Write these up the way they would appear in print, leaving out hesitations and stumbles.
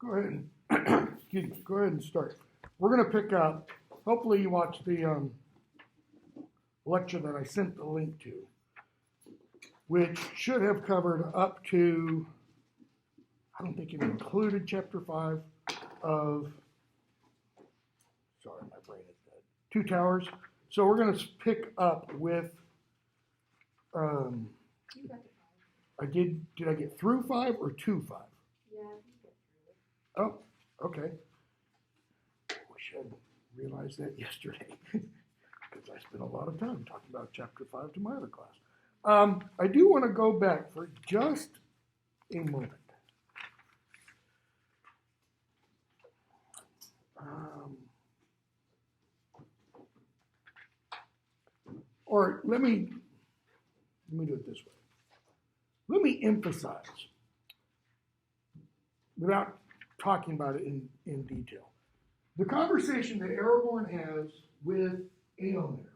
Go ahead and excuse me. Go ahead and start. We're going to pick up. Hopefully, you watched the lecture that I sent the link to, which should have covered up to. I don't think it included chapter 5 of. Sorry, my brain is dead. Two Towers. So we're going to pick up with. I did. Did I get through 5 or to 5? Yeah, you get through it. Oh, okay. Wish I'd realized that yesterday because I spent a lot of time talking about chapter 5 to my other class. I do want to go back for just a moment. Or let me do it this way. Let me emphasize, without talking about it in detail, the conversation that Aragorn has with Eomer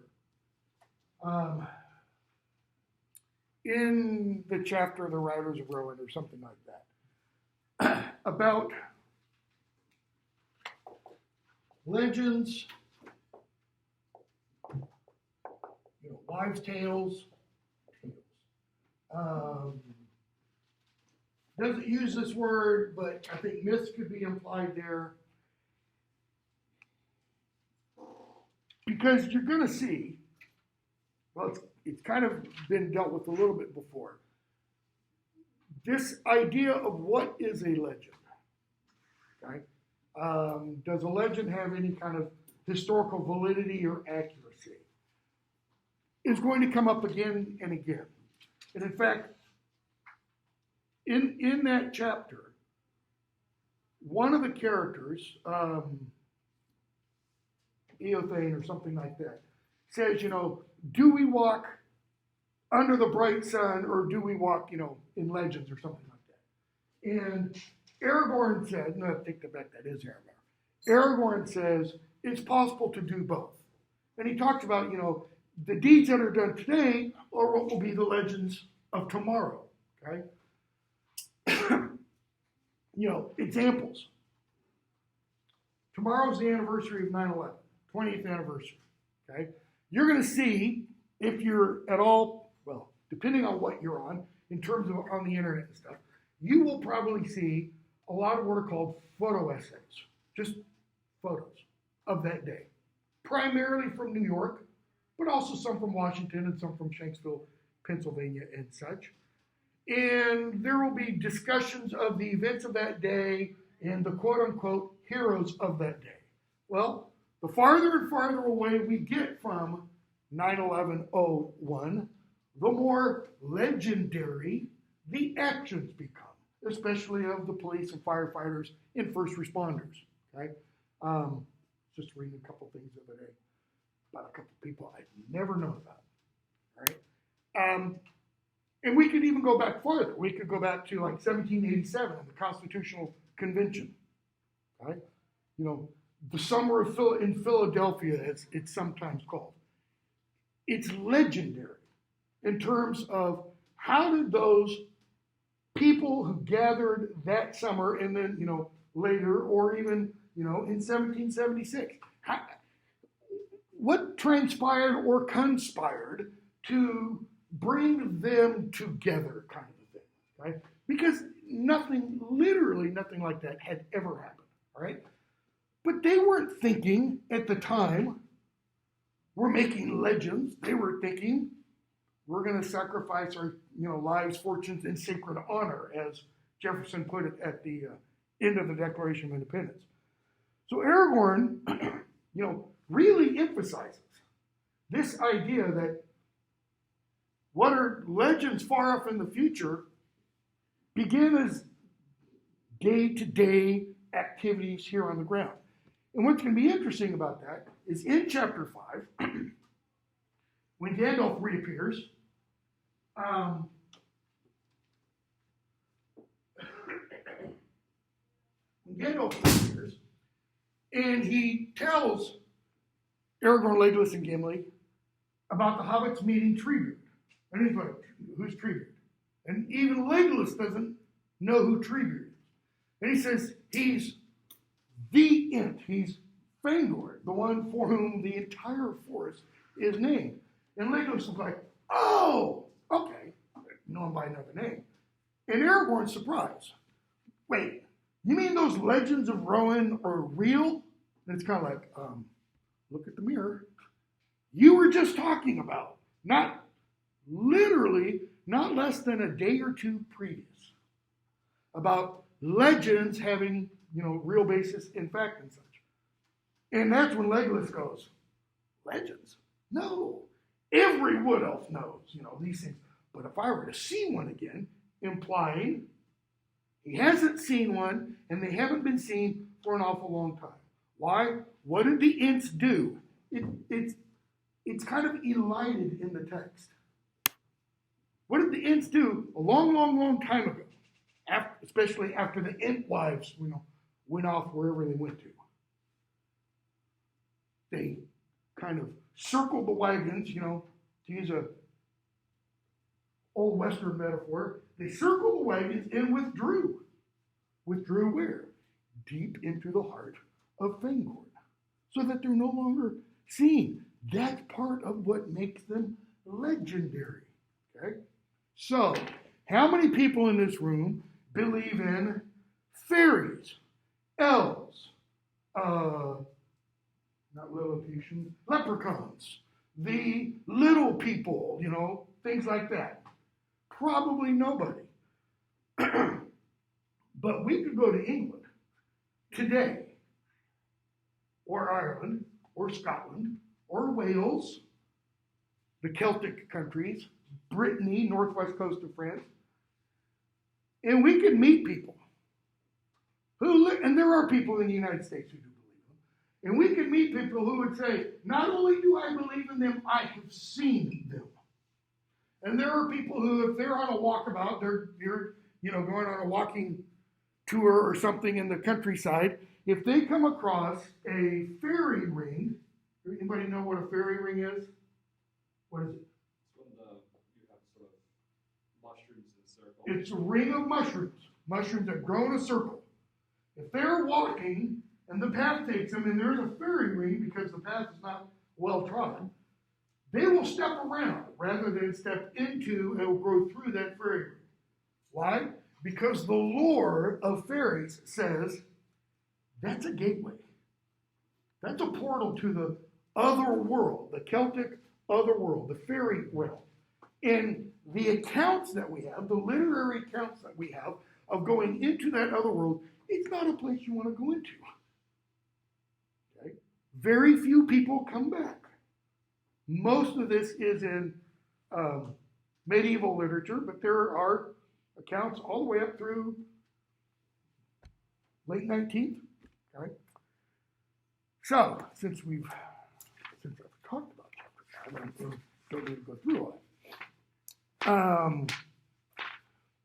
in the chapter The Riders of Rohan or something like that, about legends, wives' tales. Doesn't use this word, but I think myths could be implied there. Because you're going to see, well, it's kind of been dealt with a little bit before, this idea of what is a legend. Okay? Does a legend have any kind of historical validity or accuracy? Is going to come up again and again. And in fact, in that chapter, one of the characters, Eothane or something like that, says, do we walk under the bright sun or do we walk, in legends or something like that? And Aragorn said, no, I take that back, that is Aragorn. Aragorn says it's possible to do both. And he talks about, the deeds that are done today are what will be the legends of tomorrow, okay? Examples. Tomorrow's the anniversary of 9/11, 20th anniversary, okay? You're going to see, if you're at all, well, depending on what you're on, in terms of on the internet and stuff, you will probably see a lot of what are called photo essays, just photos of that day, primarily from New York, but also some from Washington and some from Shanksville, Pennsylvania, and such. And there will be discussions of the events of that day and the quote-unquote heroes of that day. Well, the farther and farther away we get from 9/11/01, the more legendary the actions become, especially of the police and firefighters and first responders. Okay, just reading a couple things the other day about a couple people I'd never known about. All right, and we could even go back farther. We could go back to like 1787 and the Constitutional Convention. Right, the summer in Philadelphia, as it's sometimes called. It's legendary in terms of how did those people who gathered that summer and then, later, or even, in 1776, what transpired or conspired to bring them together, kind of a thing, right? Because literally nothing like that had ever happened, right? But they weren't thinking at the time, we're making legends. They were thinking, we're going to sacrifice our, lives, fortunes, and sacred honor, as Jefferson put it at the end of the Declaration of Independence. So Aragorn, really emphasizes this idea that what are legends far off in the future begin as day-to-day activities here on the ground. And what's going to be interesting about that is in chapter 5, when Gandalf reappears, and he tells Aragorn, Legolas, and Gimli about the hobbits meeting Treebeard. And he's like, who's Treebeard? And even Legolas doesn't know who Treebeard is. And he says, He's the Ent. He's Fangor, the one for whom the entire forest is named. And Legolas is like, oh, okay, know him by another name. And Aragorn's surprised. Wait, you mean those legends of Rowan are real? And it's kind of like, look at the mirror. You were just talking about, not literally, not less than a day or two previous, about legends having, real basis in fact and such. And that's when Legolas goes, legends? No. Every wood elf knows, these things. But if I were to see one again, implying he hasn't seen one and they haven't been seen for an awful long time. Why? What did the Ents do? It's kind of elided in the text. What did the Ents do a long, long, long time ago? Especially after the Ent wives, went off wherever they went to. They kind of circled the wagons, to use a old Western metaphor. They circled the wagons and withdrew. Withdrew where? Deep into the heart of Fangor, so that they're no longer seen. That's part of what makes them legendary. Okay? So, how many people in this room believe in fairies, elves, not Lilliputians, leprechauns, the little people, things like that? Probably nobody. But we could go to England today, or Ireland, or Scotland, or Wales, the Celtic countries, Brittany, northwest coast of France, and we could meet people who live, and there are people in the United States who do believe them, and we could meet people who would say, not only do I believe in them, I have seen them. And there are people who, if they're on a walkabout, they're going on a walking tour or something in the countryside, if they come across a fairy ring, anybody know what a fairy ring is? What is it? It's when you have sort of mushrooms in a circle. It's a ring of mushrooms that grow in a circle. If they're walking and the path takes them and there's a fairy ring because the path is not well trodden, they will step around rather than step into and grow through that fairy ring. Why? Because the lore of fairies says that's a gateway. That's a portal to the other world, the Celtic other world, the fairy realm. And the accounts that we have, the literary accounts that we have of going into that other world, it's not a place you want to go into. Okay? Very few people come back. Most of this is in medieval literature, but there are accounts all the way up through late 19th. Okay? So, since I've talked about chapter 5, I don't need to go through all that.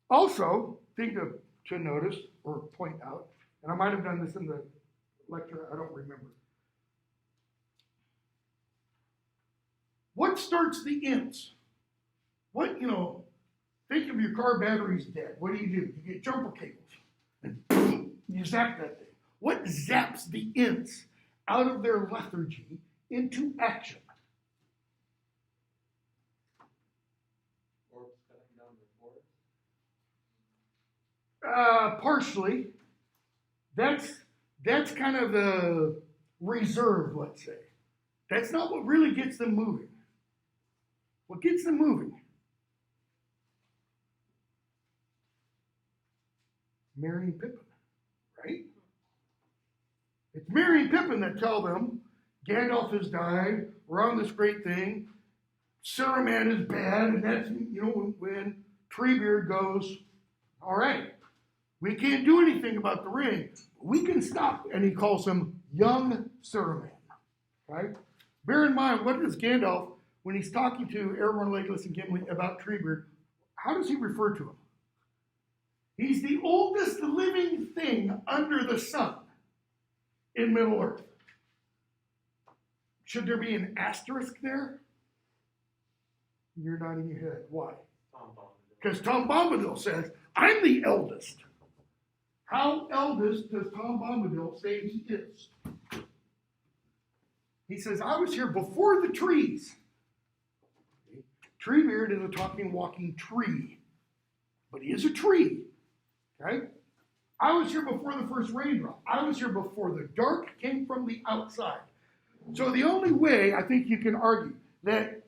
Also, thing to notice or point out, and I might have done this in the lecture, I don't remember. What starts the Ents? Think of your car battery's dead. What do? You get jumper cables and boom, you zap that thing. What zaps the Ents out of their lethargy into action? Orcs cutting down the forest? Partially. That's kind of a reserve, let's say. That's not what really gets them moving. What gets them moving? Merry and Pippin, right? It's Merry and Pippin that tell them Gandalf has died, we're on this great thing, Saruman is bad, and that's, when Treebeard goes, all right, we can't do anything about the ring, we can stop, and he calls him young Saruman, right? Bear in mind, what does Gandalf, when he's talking to Aragorn, Legolas, and Gimli about Treebeard, how does he refer to him? He's the oldest living thing under the sun in Middle-earth. Should there be an asterisk there? You're nodding your head. Why? Tom Bombadil. Because Tom Bombadil says, I'm the eldest. How eldest does Tom Bombadil say he is? He says, I was here before the trees. Treebeard is a talking, walking tree. But he is a tree. Okay? I was here before the first raindrop. I was here before the dark came from the outside. So the only way I think you can argue that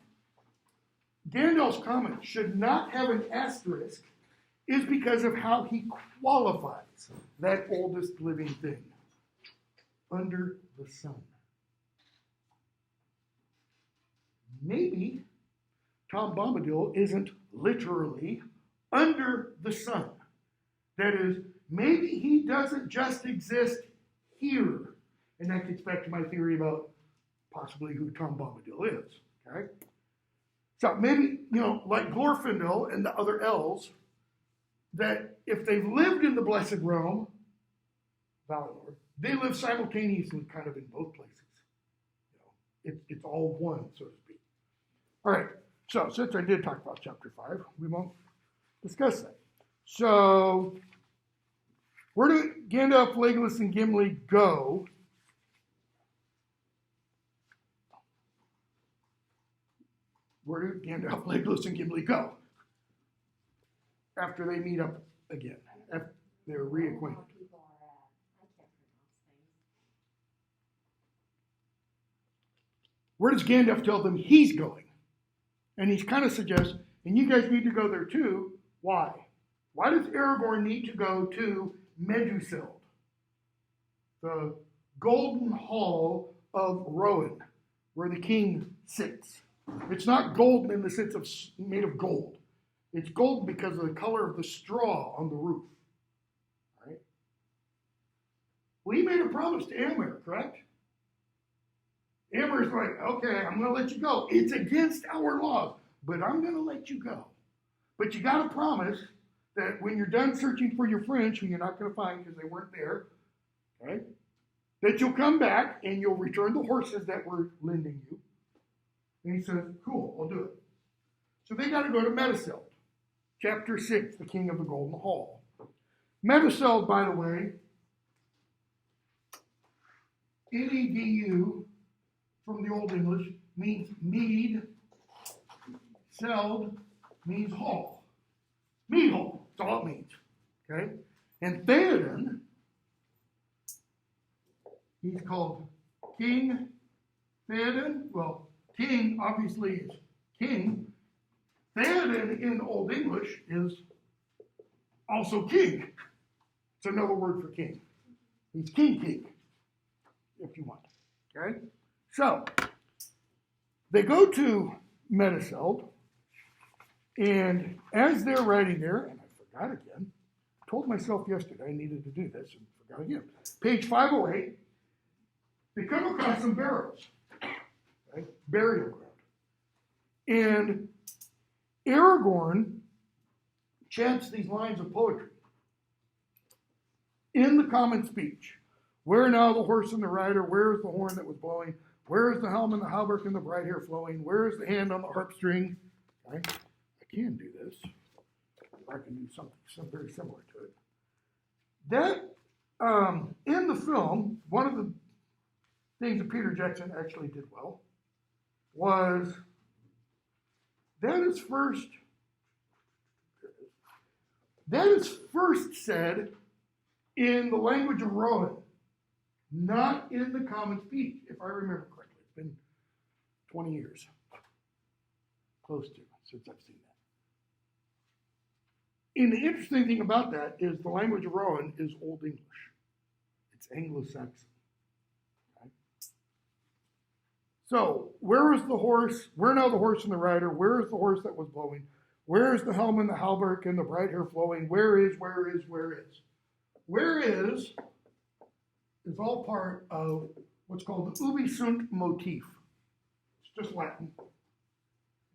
Gandalf's comment should not have an asterisk is because of how he qualifies that oldest living thing. Under the sun. Maybe Tom Bombadil isn't literally under the sun. That is, maybe he doesn't just exist here. And that gets back to my theory about possibly who Tom Bombadil is. Okay? So maybe, like Glorfindel and the other elves, that if they've lived in the Blessed Realm, Valinor, they live simultaneously kind of in both places. It's all one, so to speak. All right, so since I did talk about chapter 5, we won't discuss that. So, where do Gandalf, Legolas, and Gimli go? Where do Gandalf, Legolas, and Gimli go after they meet up again, after they're reacquainted? Where does Gandalf tell them he's going? And he kind of suggests, and you guys need to go there too. Why? Why does Aragorn need to go to Meduseld, the golden hall of Rohan, where the king sits? It's not golden in the sense of made of gold. It's golden because of the color of the straw on the roof. All right? Well, he made a promise to Éomer, correct? Éomer's like, okay, I'm going to let you go. It's against our laws, but I'm going to let you go. But you got to promise that when you're done searching for your friends, who you're not going to find because they weren't there, right? That you'll come back and you'll return the horses that were lending you. And he says, cool, I'll do it. So they got to go to Meduseld, chapter 6, the King of the Golden Hall. Meduseld, by the way, N-E-D-U, from the Old English, means mead. Seld means hall. Mead hall, that's all it means. Okay? And Theoden, he's called King Theoden. Well, king obviously is king. Theoden in Old English is also king. It's another word for king. He's king, if you want. Okay? So, they go to Meduseld, and as they're riding there, and I forgot again, told myself yesterday I needed to do this, and forgot again. Page 508, they come across some barrows, right? Burial ground. And Aragorn chants these lines of poetry in the common speech. Where now the horse and the rider? Where is the horn that was blowing? Where is the helm and the hauberk and the bright hair flowing? Where is the hand on the harp string? Okay. I can do this. I can do something very similar to it. That, in the film, one of the things that Peter Jackson actually did well was that is first said in the language of Rohan, not in the common speech, if I remember correctly. It's been 20 years, close to, since I've seen that. And the interesting thing about that is the language of Rohan is Old English. It's Anglo-Saxon. Okay? So, where is the horse? Where now the horse and the rider? Where is the horse that was blowing? Where is the helm and the hauberk and the bright hair flowing? Where is? Where is all part of what's called the ubi sunt motif. It's just Latin.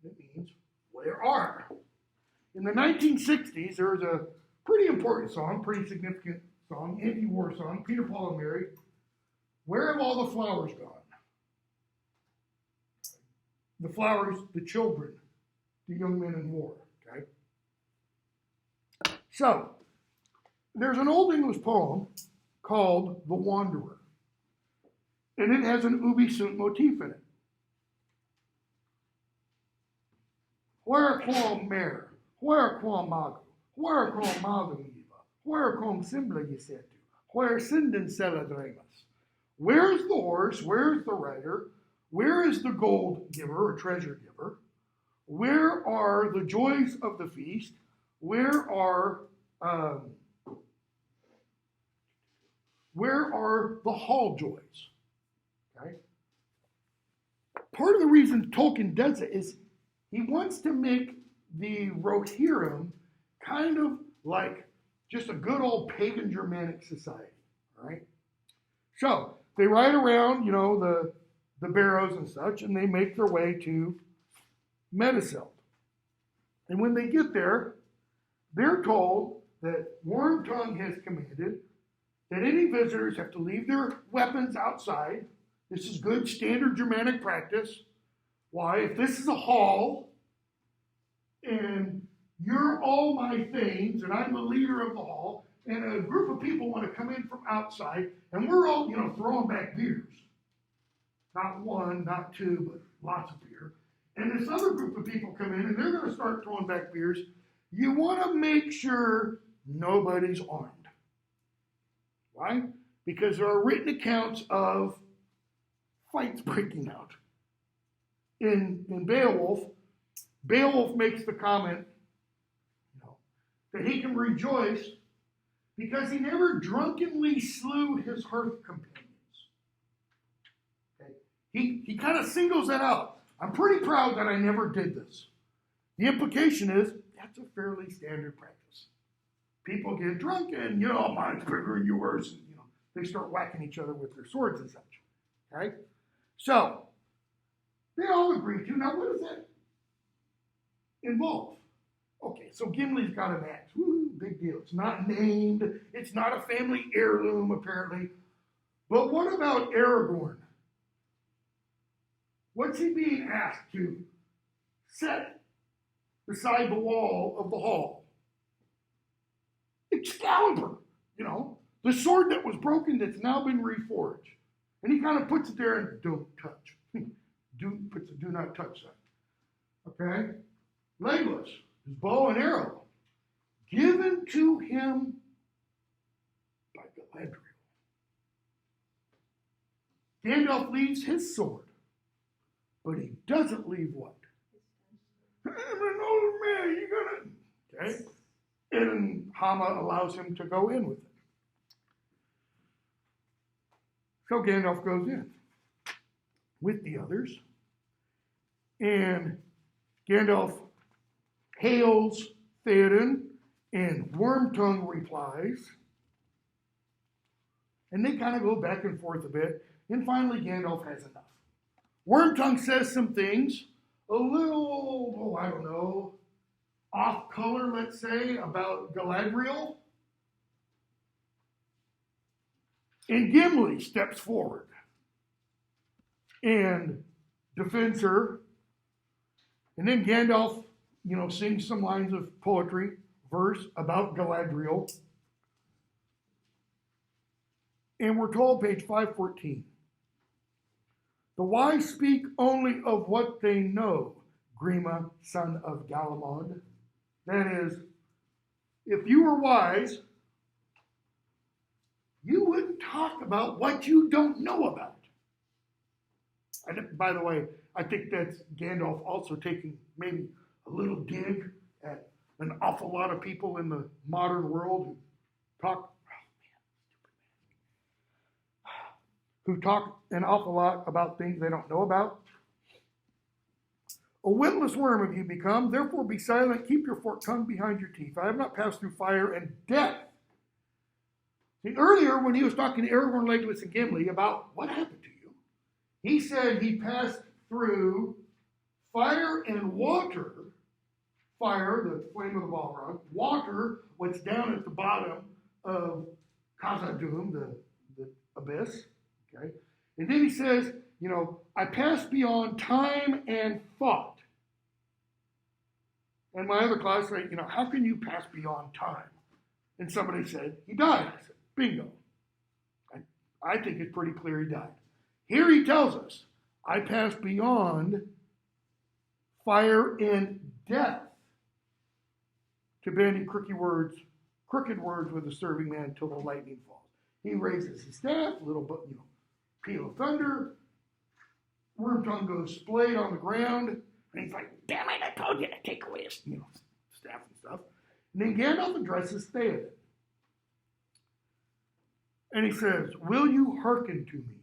It means where are. In the 1960s, there was a pretty important song, pretty significant song, anti-war song, Peter, Paul, and Mary. Where have all the flowers gone? The flowers, the children, the young men in war. Okay. So, There's an Old English poem called The Wanderer, and it has an ubi sunt motif in it. Wherequam mer, wherequam mago, wherequam mago iva, wherequam simple yisetu, where sinden celadremas. Where's the horse? Where's the rider? Where is the gold giver or treasure giver? Where are the joys of the feast? Where are the hall joys? Okay. Part of the reason Tolkien does it is he wants to make the Rohirrim kind of like just a good old pagan Germanic society. All right. So they ride around, the barrows and such, and they make their way to Medicil. And when they get there, they're told that Wormtongue has commanded that any visitors have to leave their weapons outside. This is good standard Germanic practice. Why? If this is a hall and you're all my things and I'm the leader of the hall and a group of people want to come in from outside and we're all, throwing back beers. Not one, not two, but lots of beer. And this other group of people come in and they're going to start throwing back beers. You want to make sure nobody's armed. Why? Because there are written accounts of fights breaking out. In Beowulf makes the comment that he can rejoice because he never drunkenly slew his hearth companions. Okay? He kind of singles that out. I'm pretty proud that I never did this. The implication is that's a fairly standard practice. People get drunk and, mine's bigger than yours. And, they start whacking each other with their swords and such. Okay? So, they all agree to. Now, what does that involve? Okay, so Gimli's got an axe. Woo, big deal. It's not named. It's not a family heirloom, apparently. But what about Aragorn? What's he being asked to set beside the wall of the hall? Excalibur, the sword that was broken that's now been reforged. And he kind of puts it there and don't touch. Puts a do not touch sign. Okay? Legolas, his bow and arrow, given to him by Galadriel. Gandalf leaves his sword, but he doesn't leave what? I'm an old man, you gotta. Okay? And Hama allows him to go in with it. So Gandalf goes in with the others. And Gandalf hails Theoden, and Wormtongue replies. And they kind of go back and forth a bit. And finally, Gandalf has enough. Wormtongue says some things, a little, off color, let's say, about Galadriel. And Gimli steps forward and defends her. And then Gandalf, sings some lines of poetry, verse about Galadriel. And we're told, page 514, the wise speak only of what they know, Grima, son of Galamond. That is, if you were wise, you wouldn't talk about what you don't know about. And by the way, I think that's Gandalf also taking maybe a little dig at an awful lot of people in the modern world who talk an awful lot about things they don't know about. A witless worm have you become, therefore be silent, keep your forked tongue behind your teeth. I have not passed through fire and death. See, earlier when he was talking to Aragorn, Legolas, and Gimli about what happened to you, he said he passed through fire and water. Fire, the flame of the Balrog. Water, what's down at the bottom of Khazad-dûm, the abyss. Okay? And then he says, I passed beyond time and thought. And my other class said, how can you pass beyond time? And somebody said, he died. I said, bingo. I think it's pretty clear he died. Here he tells us, I passed beyond fire and death to bandy crooked words with a serving man till the lightning falls. He raises his staff, little peal of thunder. Wormtongue goes splayed on the ground, and he's like, damn it, I told you to take away his staff and stuff. And then Gandalf addresses Theoden. And he says, will you hearken to me?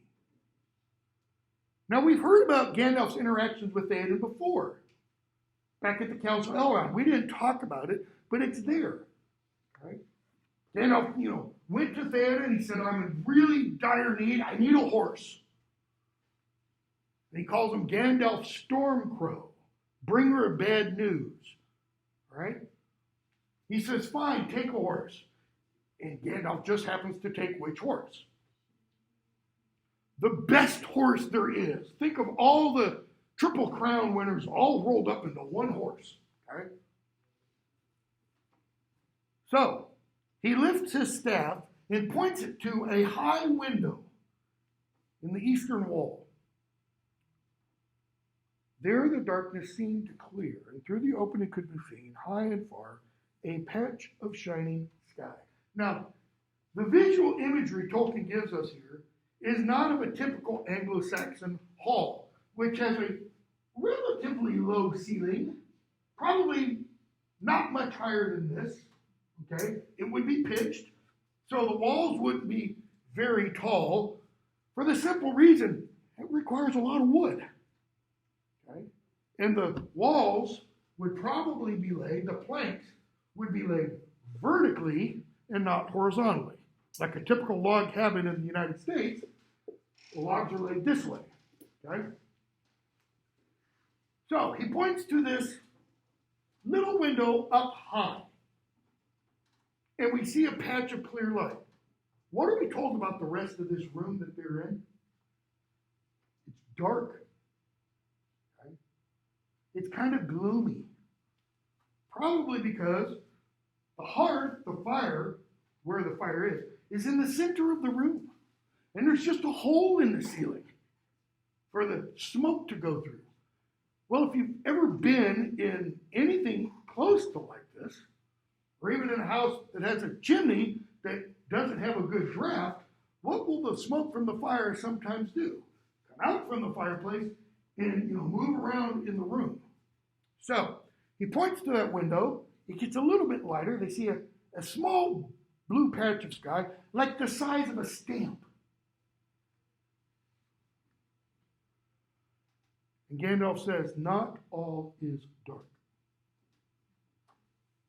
Now, we've heard about Gandalf's interactions with Theoden before, back at the Council of Elrond. We didn't talk about it, but it's there. Right? Gandalf, went to Theoden. He said, I'm in really dire need. I need a horse. And he calls him Gandalf Stormcrow, bringer of bad news. Right? He says, fine, take a horse. And Gandalf just happens to take which horse? The best horse there is. Think of all the Triple Crown winners all rolled up into one horse. Okay? So, he lifts his staff and points it to a high window in the eastern wall. There the darkness seemed to clear, and through the opening could be seen, high and far, a patch of shining sky. Now, the visual imagery Tolkien gives us here is not of a typical Anglo-Saxon hall, which has a relatively low ceiling, probably not much higher than this, okay? It would be pitched, so the walls wouldn't be very tall, for the simple reason it requires a lot of wood, okay? And the walls would probably be laid, the planks would be laid vertically and not horizontally. Like a typical log cabin in the United States, the logs are laid this way, okay? So he points to this little window up high, and we see a patch of clear light. What are we told about the rest of this room that they're in? It's dark, okay? It's kind of gloomy, probably because the hearth, the fire, where the fire is in the center of the room. And there's just a hole in the ceiling for the smoke to go through. Well, if you've ever been in anything close to like this, or even in a house that has a chimney that doesn't have a good draft, what will the smoke from the fire sometimes do? Come out from the fireplace and move around in the room. So he points to that window. It gets a little bit lighter. They see a small blue patch of sky, like the size of a stamp. And Gandalf says, not all is dark.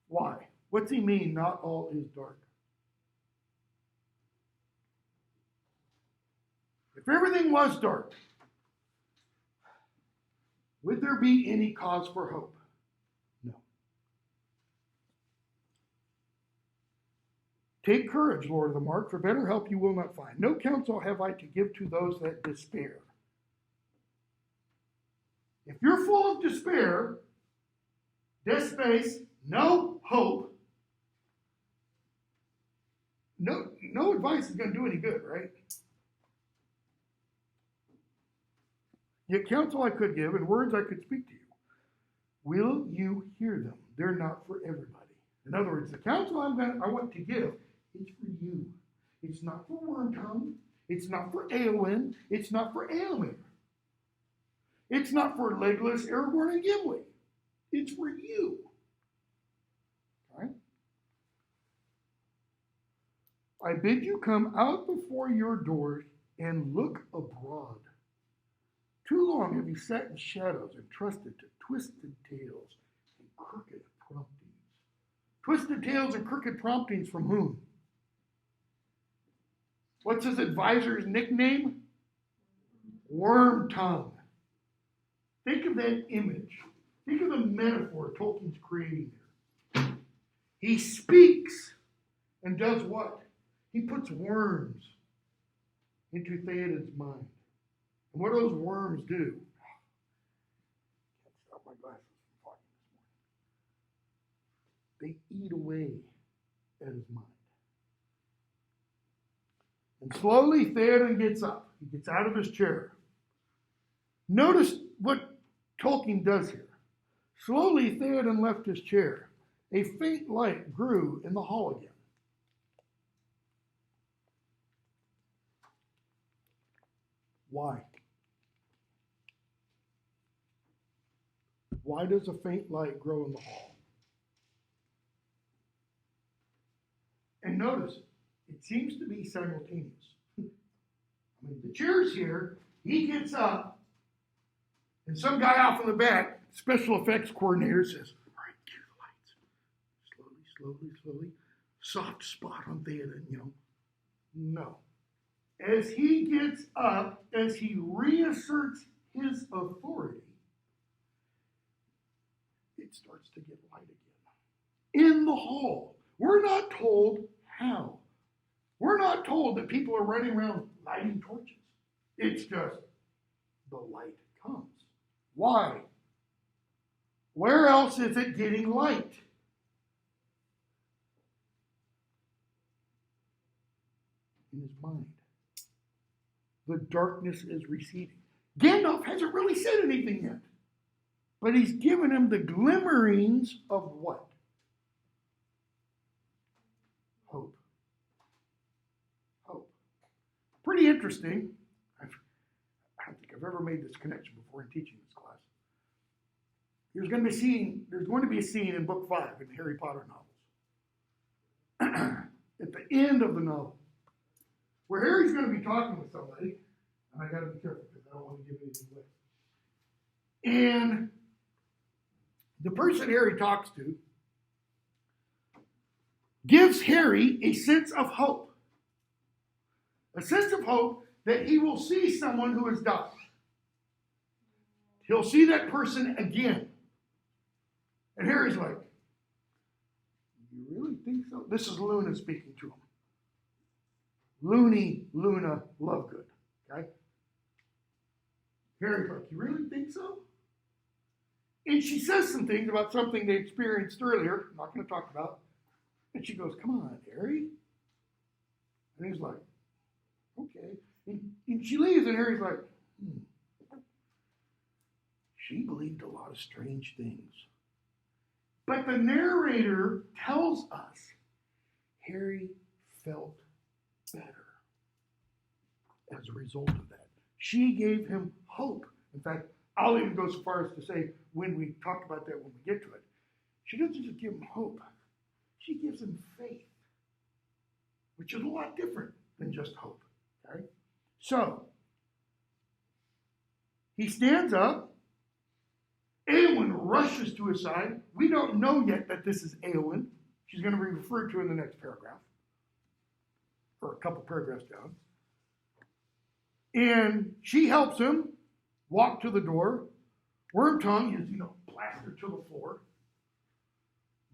Why? What's he mean, not all is dark? If everything was dark, would there be any cause for hope? No. Take courage, Lord of the Mark, for better help you will not find. No counsel have I to give to those that despair. If you're full of despair, space, no hope, no advice is going to do any good, right? Yet counsel I could give and words I could speak to you. Will you hear them? They're not for everybody. In other words, the counsel I want to give is for you. It's not for Wormtongue. It's not for Eowyn. It's not for Eomer. It's not for Legolas, Aragorn, and Gimli. It's for you. Right? I bid you come out before your doors and look abroad. Too long have you sat in shadows and trusted to twisted tales and crooked promptings. Twisted tales and crooked promptings from whom? What's his advisor's nickname? Wormtongue. Think of that image. Think of the metaphor Tolkien's creating there. He speaks and does what? He puts worms into Theoden's mind. And what do those worms do? Can't stop my glasses from fogging this morning. They eat away at his mind. And slowly Theoden gets up. He gets out of his chair. Notice what Tolkien does here. Slowly Theoden left his chair. A faint light grew in the hall again. Why? Why does a faint light grow in the hall? And notice, it seems to be simultaneous. I mean, the chair's here, he gets up, and some guy off in the back, special effects coordinator, says, all right, cue the lights. Slowly. Soft spot on Theoden, No. As he gets up, as he reasserts his authority, it starts to get light again. In the hall. We're not told how. We're not told that people are running around lighting torches. It's just the light comes. Why? Where else is it getting light? In his mind. The darkness is receding. Gandalf hasn't really said anything yet. But he's given him the glimmerings of what? Hope. Pretty interesting. I don't think I've ever made this connection before in teaching this class. There's going to be a scene in book 5 in the Harry Potter novels. At the end of the novel, where Harry's going to be talking with somebody, and I got to be careful because I don't want to give anything away. And the person Harry talks to gives Harry a sense of hope. A sense of hope that he will see someone who has died. He'll see that person again. And Harry's like, you really think so? This is Luna speaking to him. Luna Lovegood. Okay? Harry's like, you really think so? And she says some things about something they experienced earlier, I'm not going to talk about. And she goes, come on, Harry. And he's like, okay. And she leaves, and Harry's like, She believed a lot of strange things. But the narrator tells us Harry felt better as a result of that. She gave him hope. In fact, I'll even go so far as to say, when we talk about that when we get to it, she doesn't just give him hope. She gives him faith, which is a lot different than just hope. Okay? So, he stands up. Eowyn rushes to his side. We don't know yet that this is Eowyn. She's going to be referred to in the next paragraph, or a couple paragraphs down. And she helps him walk to the door. Wormtongue is, plastered to the floor.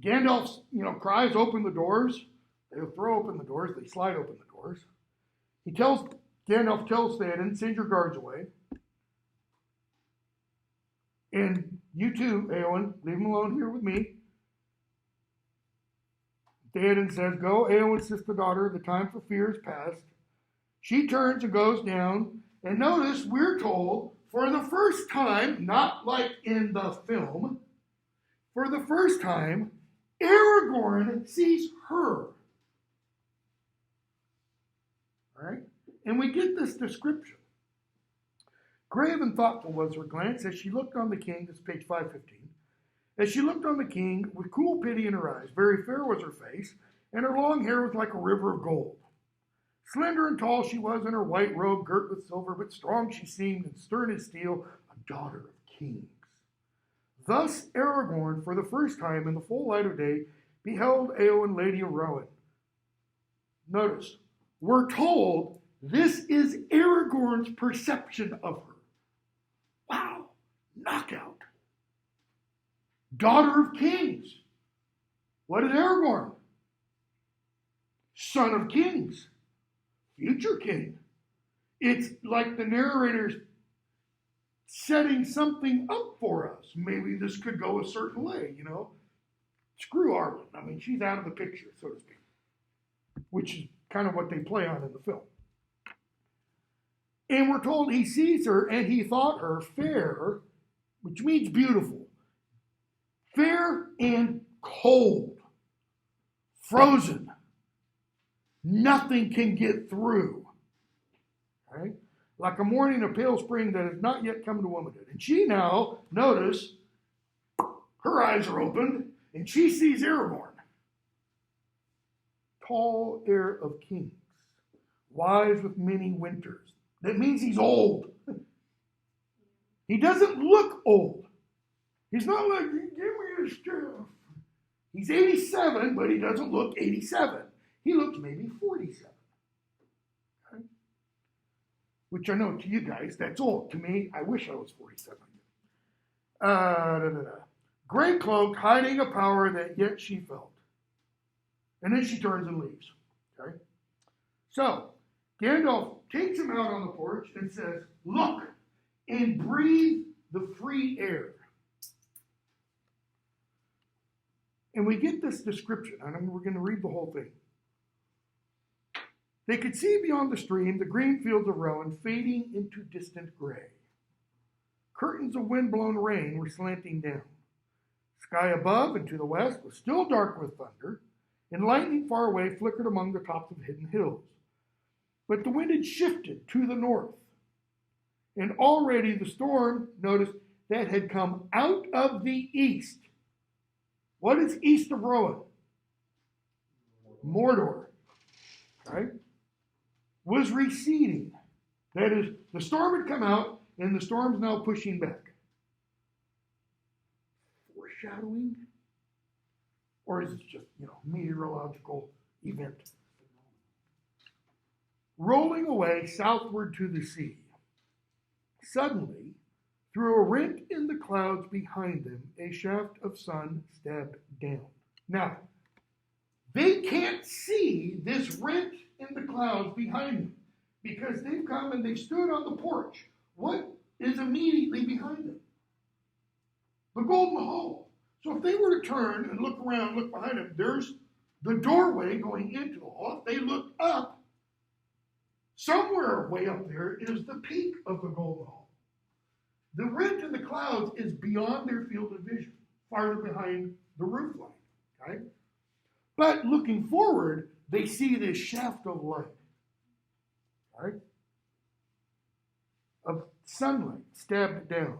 Gandalf, cries, open the doors. They throw open the doors. They slide open the doors. Gandalf tells Theoden, send your guards away. And you too, Eowyn, leave him alone here with me. Theoden says, go, Eowyn, sister daughter, the time for fear is past. She turns and goes down. And notice, we're told, for the first time, not like in the film, for the first time, Aragorn sees her. All right? And we get this description. Grave and thoughtful was her glance as she looked on the king, this is page 515, as she looked on the king with cool pity in her eyes. Very fair was her face, and her long hair was like a river of gold. Slender and tall she was in her white robe girt with silver, but strong she seemed and stern as steel, a daughter of kings. Thus Aragorn, for the first time in the full light of day, beheld Eowyn, Lady of Rowan. Notice, we're told this is Aragorn's perception of her. Wow, knockout. Daughter of kings. What is Aragorn? Son of kings. Future king. It's like the narrator's setting something up for us. Maybe this could go a certain way, Screw Arwen. I mean, she's out of the picture, so to speak. Which is kind of what they play on in the film. And we're told he sees her and he thought her fair, which means beautiful. Fair and cold. Frozen. Nothing can get through. Right? Like a morning of pale spring that has not yet come to womanhood. And she now, notice, her eyes are opened and she sees Aragorn. Tall heir of kings, wise with many winters. That means he's old. He doesn't look old. He's not like, give me your stuff. He's 87, but he doesn't look 87. He looks maybe 47. Okay? Which I know to you guys, that's old. To me, I wish I was 47. Gray cloak, hiding a power that yet she felt. And then she turns and leaves. Okay? So, Gandalf takes him out on the porch and says, look and breathe the free air. And we get this description, and we're going to read the whole thing. They could see beyond the stream the green fields of Rowan fading into distant gray. Curtains of wind-blown rain were slanting down. Sky above and to the west was still dark with thunder, and lightning far away flickered among the tops of hidden hills. But the wind had shifted to the north, and already the storm, notice, that had come out of the east. What is east of Rowan? Mordor. Right? Was receding. That is, the storm had come out, and the storm's now pushing back. Foreshadowing? Or is it just, meteorological event? Rolling away southward to the sea. Suddenly, through a rent in the clouds behind them, a shaft of sun stabbed down. Now, they can't see this rent in the clouds behind them because they've come and they've stood on the porch. What is immediately behind them? The Golden Hall. So if they were to turn and look around, look behind them, there's the doorway going into the hall. If they look up, somewhere way up there is the peak of the Golden Hall. The rent in the clouds is beyond their field of vision, farther behind the roof line. Okay? But looking forward, they see this shaft of light. Right? Of sunlight stabbed down.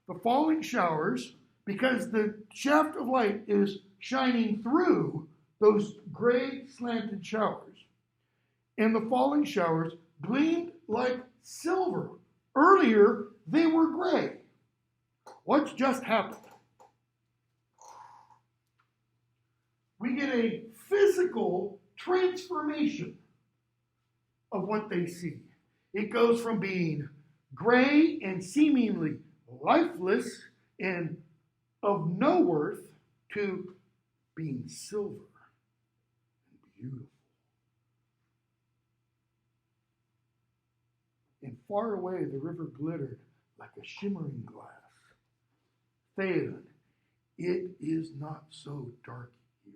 The falling showers, because the shaft of light is shining through those gray slanted showers, and the falling showers gleamed like silver. Earlier, they were gray. What's just happened? We get a physical transformation of what they see. It goes from being gray and seemingly lifeless and of no worth to being silver and beautiful. And far away the river glittered like a shimmering glass. Theoden, it is not so dark here.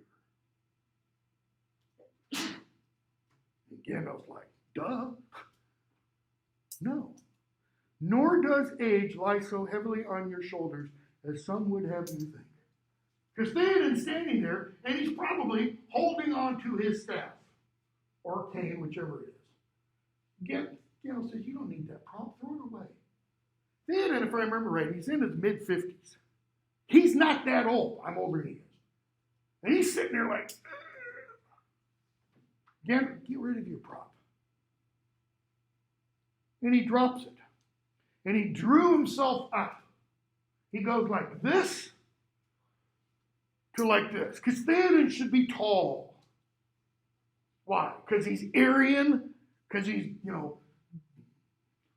And Gandalf's like, duh. No. Nor does age lie so heavily on your shoulders as some would have you think. Because Theoden's standing there, and he's probably holding on to his staff, or cane, whichever it is. Gandalf says, you don't need that prop, throw it away. Theoden, if I remember right, he's in his mid-50s. He's not that old. I'm older than he is. And he's sitting there like, Gandalf, get rid of your prop. And he drops it. And he drew himself up. He goes like this to like this. Because Theoden should be tall. Why? Because he's Aryan? Because he's,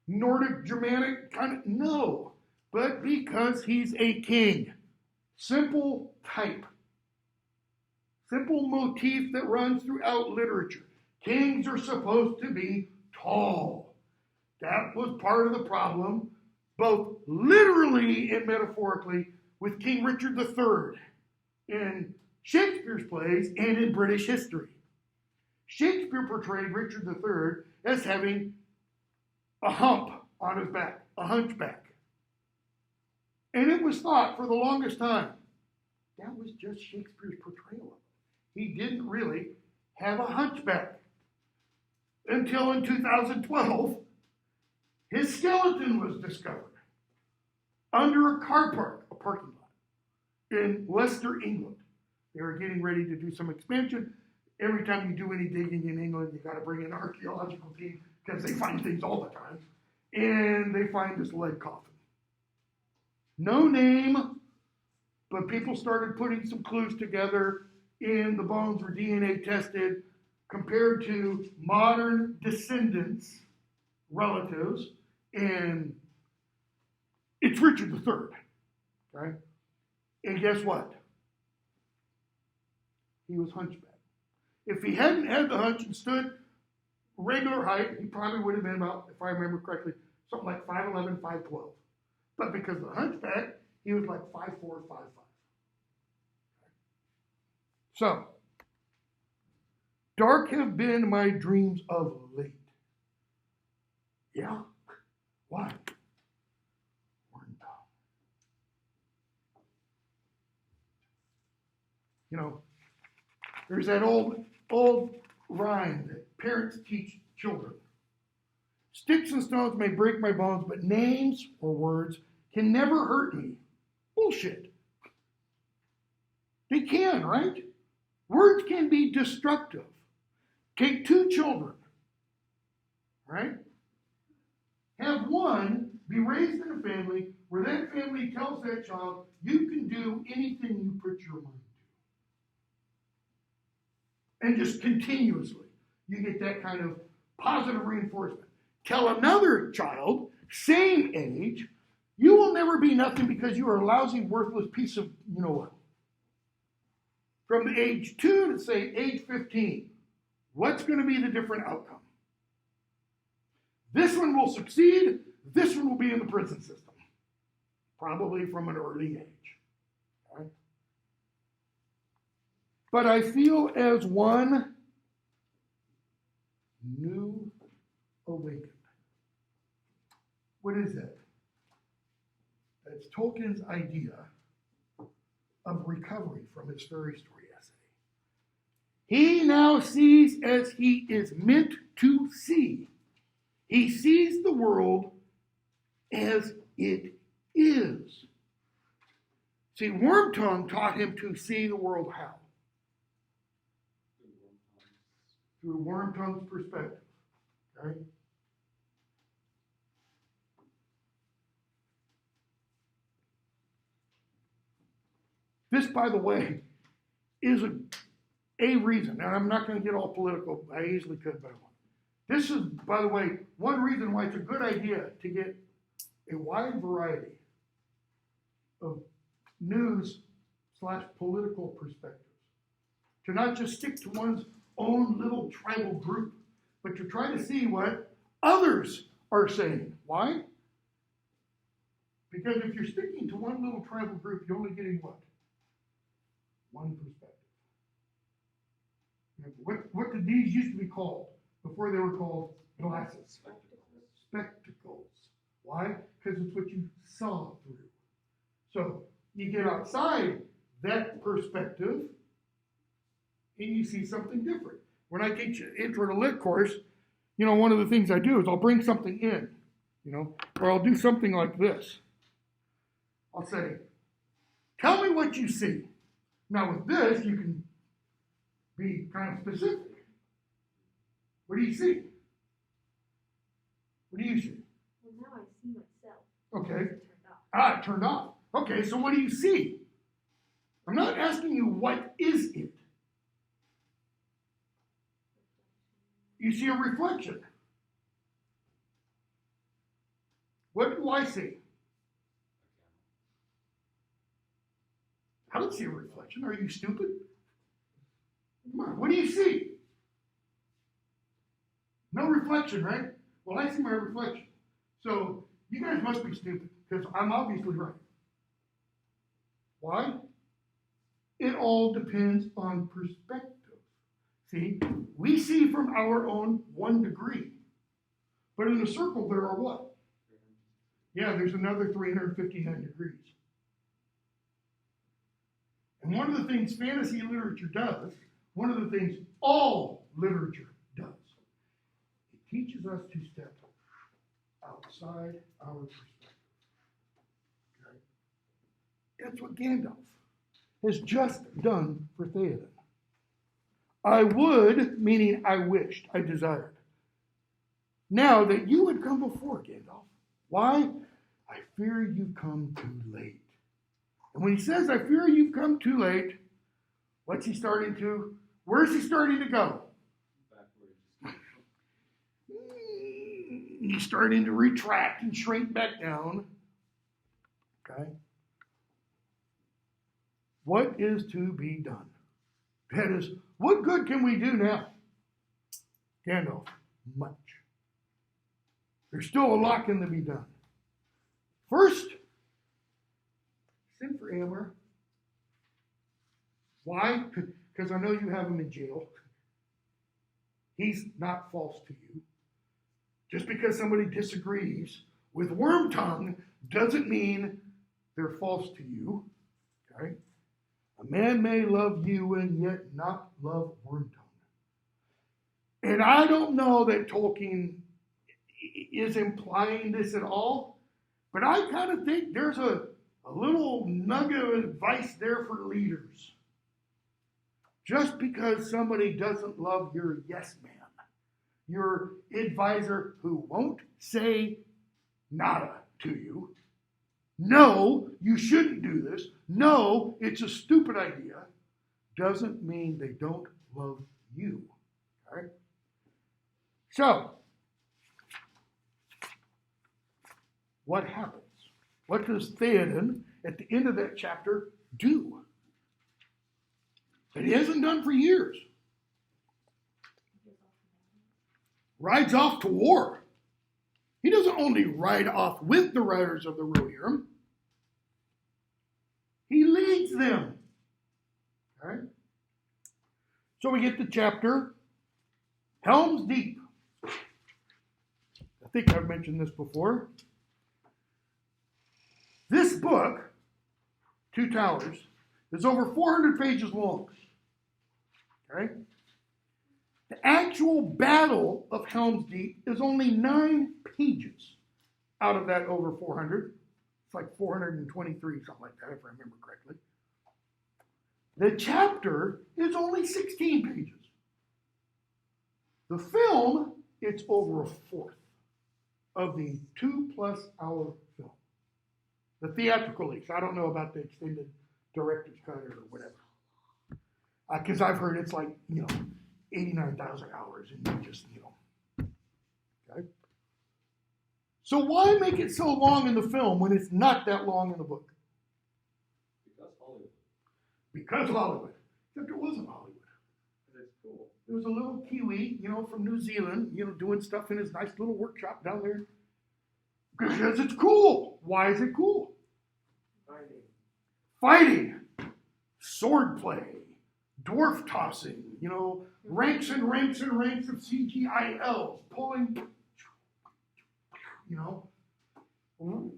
Nordic, Germanic kind of? No. But because he's a king. Simple type. Simple motif that runs throughout literature. Kings are supposed to be tall. That was part of the problem, both literally and metaphorically, with King Richard III in Shakespeare's plays and in British history. Shakespeare portrayed Richard III as having a hump on his back, a hunchback. And it was thought for the longest time that was just Shakespeare's portrayal of it. He didn't really have a hunchback. Until in 2012, his skeleton was discovered under a car park, a parking lot in Leicester, England. They were getting ready to do some expansion. Every time you do any digging in England, you got to bring an archaeological team because they find things all the time. And they find this lead coffin. No name, but people started putting some clues together, and the bones were DNA tested, compared to modern descendants, relatives, and it's Richard III, right? And guess what? He was hunchback. If he hadn't had the hunch and stood regular height, he probably would have been about, if I remember correctly, something like 5'11", 5'12". But because of the hunchback, he was like 5'4", 5'5". So, dark have been my dreams of late. Yeah? Why? You know, there's that old rhyme that parents teach children. Sticks and stones may break my bones, but names or words can never hurt me. Bullshit. They can, right? Words can be destructive. Take two children, right? Have one be raised in a family where that family tells that child, you can do anything you put your mind to. And just continuously, you get that kind of positive reinforcement. Tell another child, same age, you will never be nothing because you are a lousy, worthless piece of you know what. From the age 2 to say age 15, what's going to be the different outcome? This one will succeed, this one will be in the prison system. Probably from an early age. Right? But I feel as one new awakened. What is that? That's Tolkien's idea of recovery from his fairy story essay. He now sees as he is meant to see. He sees the world as it is. See, Wormtongue taught him to see the world how? Through Wormtongue's perspective. Okay? This, by the way, is a reason, and I'm not going to get all political. I easily could, but I won't. This is, by the way, one reason why it's a good idea to get a wide variety of news/political perspectives. To not just stick to one's own little tribal group, but to try to see what others are saying. Why? Because if you're sticking to one little tribal group, you're only getting what? One perspective. What did these used to be called before they were called glasses? Spectacles. Why? Because it's what you saw through. So you get outside that perspective and you see something different. When I teach an intro to lit course, you know, one of the things I do is I'll bring something in, you know, or I'll do something like this. I'll say, tell me what you see. Now with this, you can be kind of specific. What do you see? What do you see? Well, now I see myself. Okay. It's turned off. It turned off. Okay, so what do you see? I'm not asking you what is it. You see a reflection. What do I see? I don't see a reflection. Are you stupid? Come on, what do you see? No reflection, right? Well, I see my reflection. So you guys must be stupid because I'm obviously right. Why? It all depends on perspective. See, we see from our own 1 degree. But in a circle, there are what? Yeah, there's another 359 degrees. And one of the things fantasy literature does, one of the things all literature does, it teaches us to step outside our perspective. Okay? That's what Gandalf has just done for Theoden. I would, meaning I wished, I desired. Now that you would come before, Gandalf. Why? I fear you come too late. And when he says, I fear you've come too late, what's he starting to? Where's he starting to go? Backwards. He's starting to retract and shrink back down. Okay? What is to be done? That is, what good can we do now? Gandalf, much. There's still a lot can to be done. First, send for Amber. Why? Because I know you have him in jail. He's not false to you. Just because somebody disagrees with Wormtongue doesn't mean they're false to you. Okay? A man may love you and yet not love Wormtongue. And I don't know that Tolkien is implying this at all, but I kind of think there's a little nugget of advice there for leaders. Just because somebody doesn't love your yes man, your advisor who won't say nada to you, no, you shouldn't do this, no, it's a stupid idea, doesn't mean they don't love you. All right? So, what happens? What does Theoden, at the end of that chapter, do? That he hasn't done for years. Rides off to war. He doesn't only ride off with the riders of the Rohirrim. He leads them. All right? So we get to chapter Helm's Deep. I think I've mentioned this before. This book, Two Towers, is over 400 pages long. Okay? The actual battle of Helm's Deep is only 9 pages out of that over 400. It's like 423, something like that, if I remember correctly. The chapter is only 16 pages. The film, it's over a fourth of the 2+ hour film. The theatrical release. I don't know about the extended director's cut or whatever. Because I've heard it's like, 89,000 hours and you just, Okay? So why make it so long in the film when it's not that long in the book? Because Hollywood. Because Hollywood. Except it wasn't Hollywood. It's cool. There was a little Kiwi, from New Zealand, doing stuff in his nice little workshop down there. Because it's cool. Why is it cool? Fighting. Sword play. Dwarf tossing. Ranks and ranks and ranks of CGI elves pulling,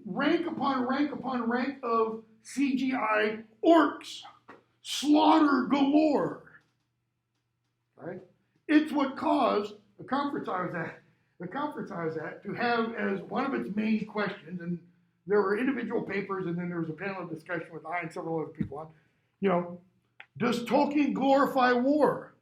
rank upon rank upon rank of CGI orcs. Slaughter galore. Right? It's what caused the Conference I was at to have as one of its main questions, and there were individual papers and then there was a panel discussion with I and several other people on, does Tolkien glorify war?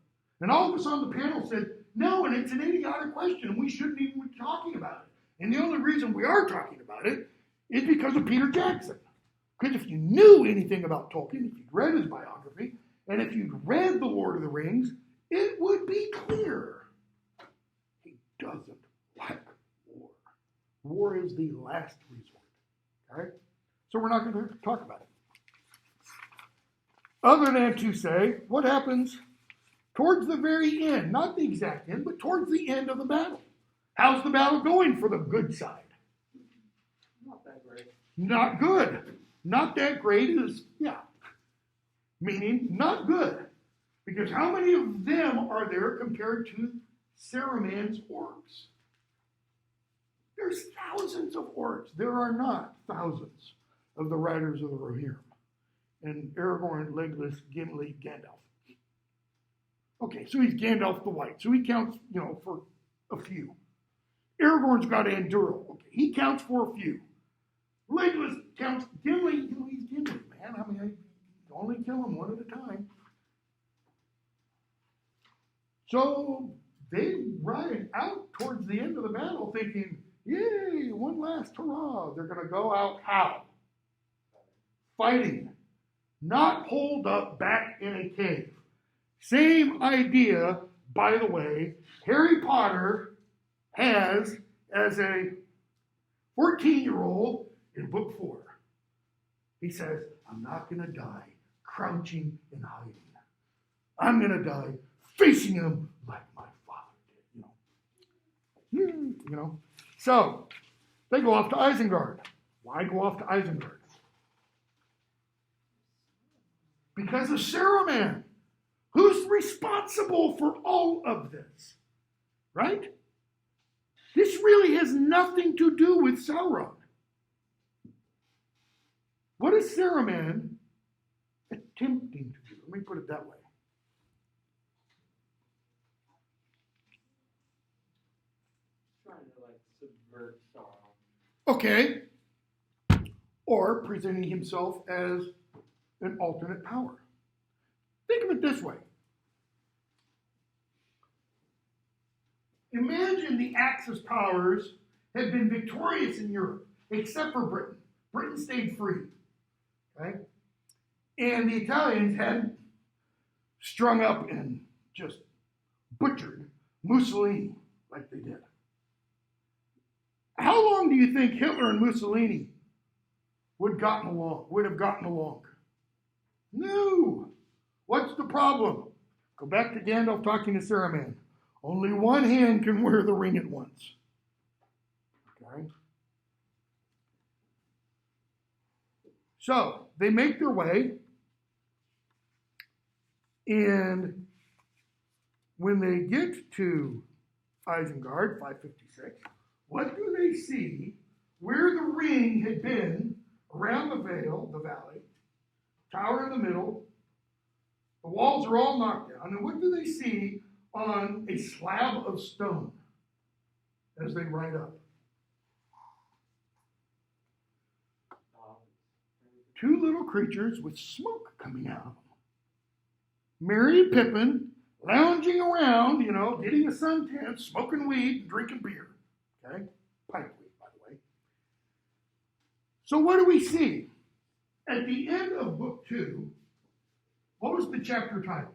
And all of us on the panel said, no, and it's an idiotic question, and we shouldn't even be talking about it. And the only reason we are talking about it is because of Peter Jackson. Because if you knew anything about Tolkien, if you'd read his biography, and if you'd read The Lord of the Rings, it would be clear he doesn't like war. War is the last resort. Okay? So we're not going to talk about it. Other than to say, what happens towards the very end, not the exact end, but towards the end of the battle. How's the battle going for the good side? Not that great. Not good. Not that great is, meaning not good. Because how many of them are there compared to Saruman's orcs? There's thousands of orcs. There are not thousands of the riders of the Rohirrim. And Aragorn, Legolas, Gimli, Gandalf. Okay, so he's Gandalf the White. So he counts, for a few. Aragorn's got Andúril. Okay, he counts for a few. Legolas counts. Gimli, he's Gimli, man. I mean, I only kill him one at a time. So they ride out towards the end of the battle thinking, yay, one last hurrah. They're going to go out how? Fighting. Not holed up back in a cave. Same idea, by the way, Harry Potter has as a 14-year-old in book 4. He says, I'm not going to die crouching and hiding. I'm going to die facing him like my father did, So, they go off to Isengard. Why go off to Isengard? Because of Saruman. Who's responsible for all of this? Right? This really has nothing to do with Sauron. What is Saruman attempting to do? Let me put it that way. Trying to subvert Sauron. Okay. Or presenting himself as an alternate power. Think of it this way. Imagine the Axis powers had been victorious in Europe, except for Britain. Britain stayed free. Okay? And the Italians had strung up and just butchered Mussolini like they did. How long do you think Hitler and Mussolini would have gotten along? No. What's the problem? Go back to Gandalf talking to Saruman. Only one hand can wear the ring at once. Okay? So, they make their way, and when they get to Isengard, 556, what do they see where the ring had been around the valley, tower in the middle, the walls are all knocked down, and what do they see on a slab of stone as they ride up? Two little creatures with smoke coming out of them. Merry and Pippin lounging around, getting a suntan, smoking weed, and drinking beer. Okay? Pipe weed, by the way. So what do we see? At the end of book 2, what was the chapter titled?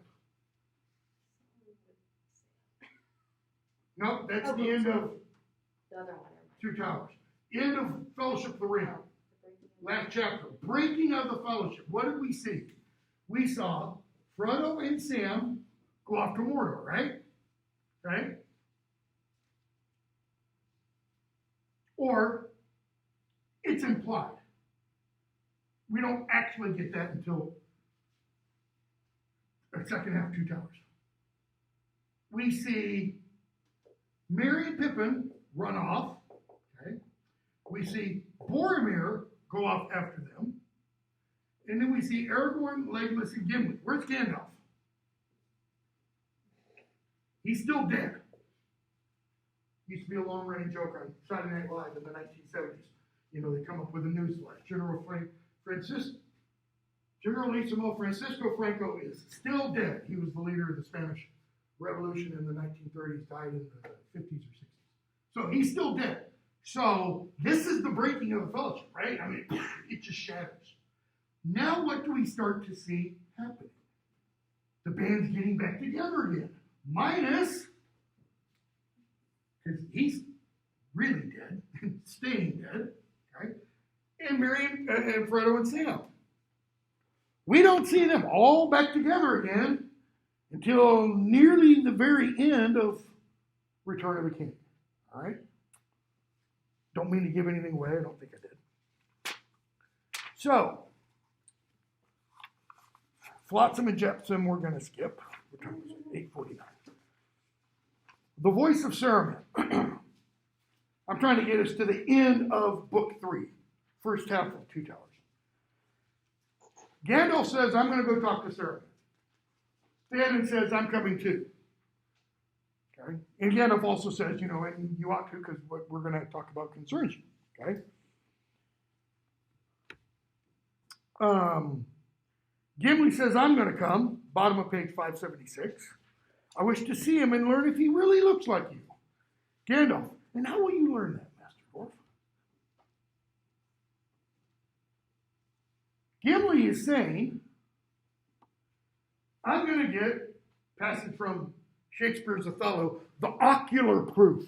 No, that's the end of The other one. Two Towers. End of Fellowship of the Ring. Last chapter. Breaking of the Fellowship. What did we see? We saw Frodo and Sam go off to Mordor, right? Right? Or it's implied. We don't actually get that until the second half of Two Towers. We see Merry and Pippin run off. Okay? We see Boromir go off after them. And then we see Aragorn, Legolas, and Gimli. Where's Gandalf? He's still dead. Used to be a long-running joke on Saturday Night Live in the 1970s. They come up with a newsflash. Generalissimo Francisco Franco is still dead. He was the leader of the Spanish Revolution in the 1930s, died in the 50s or 60s. So he's still dead. So this is the breaking of the fellowship, right? I mean, it just shatters. Now what do we start to see happening? The band's getting back together again. Minus, because he's really dead, staying dead, okay? And Merry and Frodo and Sam. We don't see them all back together again until nearly the very end of Return of the King. All right? Don't mean to give anything away. I don't think I did. So, Flotsam and Jetsam we're going to skip. What time is it? 8:49. The voice of Saruman. I'm trying to get us to the end of book 3, first half of Two Towers. Gandalf says, I'm going to go talk to Saruman. Theoden says, I'm coming too. Okay? And Gandalf also says, and you ought to, because what we're going to talk about concerns you. Okay? Gimli says, I'm going to come, bottom of page 576. I wish to see him and learn if he really looks like you. Gandalf, and how will you learn that, Master Dwarf? Gimli is saying, I'm going to get, passage from Shakespeare's Othello, the ocular proof.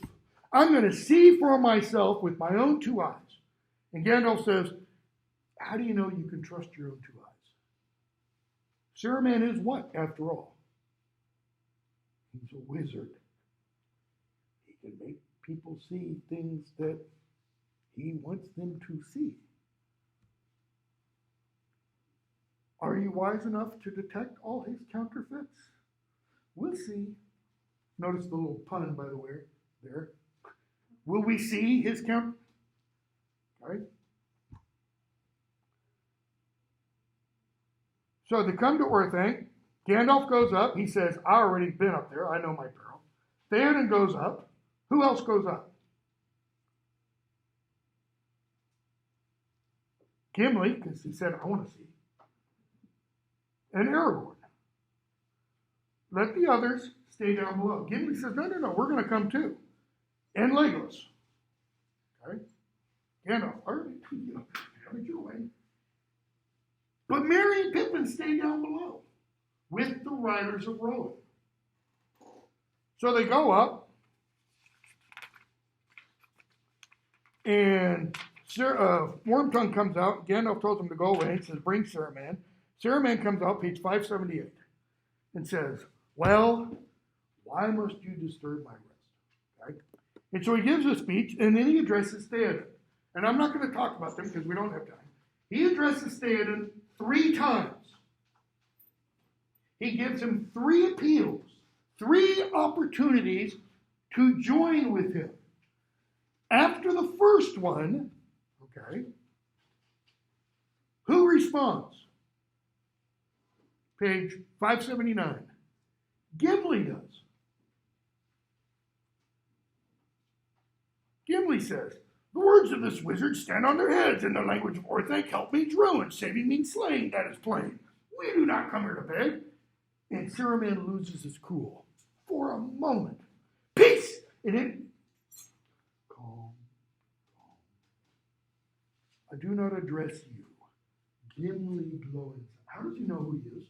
I'm going to see for myself with my own 2 eyes. And Gandalf says, how do you know you can trust your own 2 eyes? Saruman is what, after all? He's a wizard. He can make people see things that he wants them to see. Are you wise enough to detect all his counterfeits? We'll see. Notice the little pun, by the way, there. Will we see his count? All right. So they come to Orthanc. Gandalf goes up. He says, I already been up there. I know my peril. Theoden goes up. Who else goes up? Gimli, because he said, I want to see. And Aragorn. Let the others stay down below. Gimli says, no, we're going to come too. And Legolas. Okay? Gandalf, all right, have it your way. But Merry and Pippin stay down below with the riders of Rowling. So they go up, and Wormtongue comes out. Gandalf tells him to go away and says, bring Saruman. Saruman comes out, page 578, and says, well, why must you disturb my rest? Okay? And so he gives a speech, and then he addresses Theoden. And I'm not going to talk about them because we don't have time. He addresses Theoden 3 times. He gives him 3 appeals, 3 opportunities to join with him. After the first one, okay, who responds? Page 579. Gimli does. Gimli says, the words of this wizard stand on their heads. In the language of Orthanc, help means ruin, saving means slaying, that is plain. We do not come here to beg. And Saruman loses his cool for a moment. Peace! And then, calm. I do not address you. Gimli Glowing. How does he know who he is?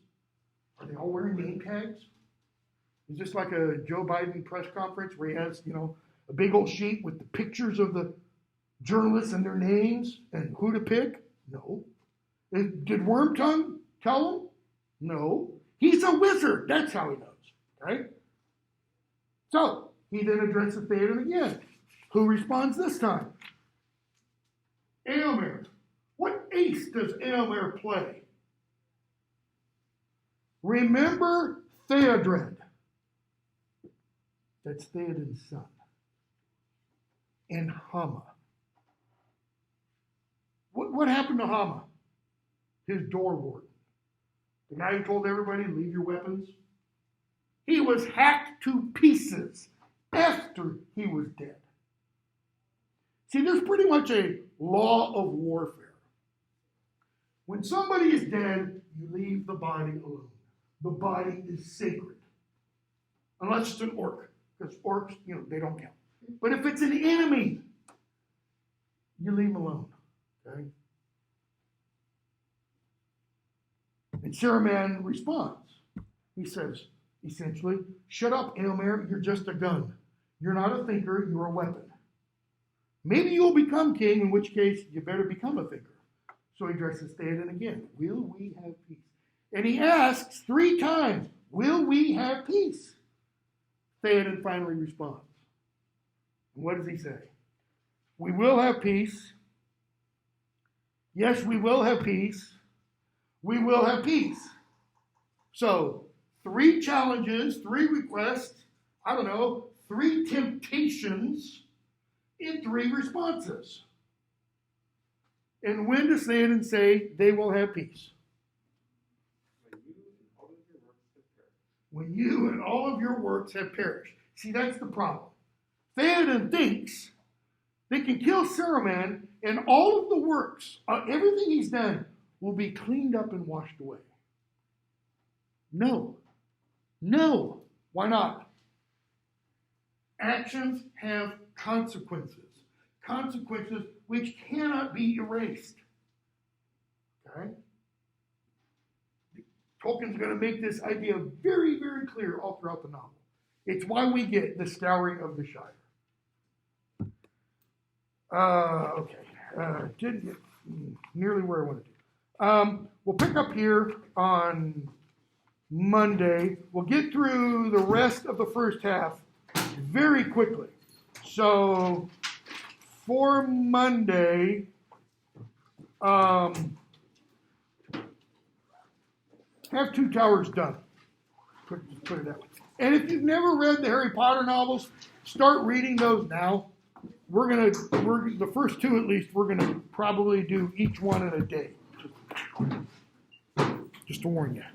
Are they all wearing name tags? Is this like a Joe Biden press conference where he has, a big old sheet with the pictures of the journalists and their names and who to pick? No. Did Wormtongue tell him? No. He's a wizard. That's how he knows. Okay? So, he then addresses Theoden again. Who responds this time? Eomer. What ace does Eomer play? Remember Theodred. That's Theoden's son. And Hama. What happened to Hama? His door warden. The guy who told everybody, leave your weapons. He was hacked to pieces after he was dead. See, there's pretty much a law of warfare. When somebody is dead, you leave the body alone. The body is sacred. Unless it's an orc. Because orcs, they don't count. But if it's an enemy, you leave them alone. Okay? And Saruman responds. He says, essentially, shut up, Eomer, you're just a gun. You're not a thinker, you're a weapon. Maybe you'll become king, in which case you better become a thinker. So he addresses Theoden again. Will we have peace? And he asks 3 times, will we have peace? Theoden finally responds. And what does he say? We will have peace. Yes, we will have peace. We will have peace. So, 3 challenges, 3 requests, 3 temptations in 3 responses. And when to stand and say they will have peace. When you and all of your works have perished. See, that's the problem. Theoden thinks they can kill Saruman and all of the works, everything he's done, will be cleaned up and washed away. No. No. Why not? Actions have consequences. Consequences which cannot be erased. Okay? Tolkien's going to make this idea very, very clear all throughout the novel. It's why we get the scouring of the Shire. Okay. Didn't get nearly where I wanted to. We'll pick up here on Monday. We'll get through the rest of the first half very quickly. So for Monday, have 2 Towers done. Put it that way. And if you've never read the Harry Potter novels, start reading those now. We're the first 2 at least, we're gonna probably do each one in a day. Just to warn you.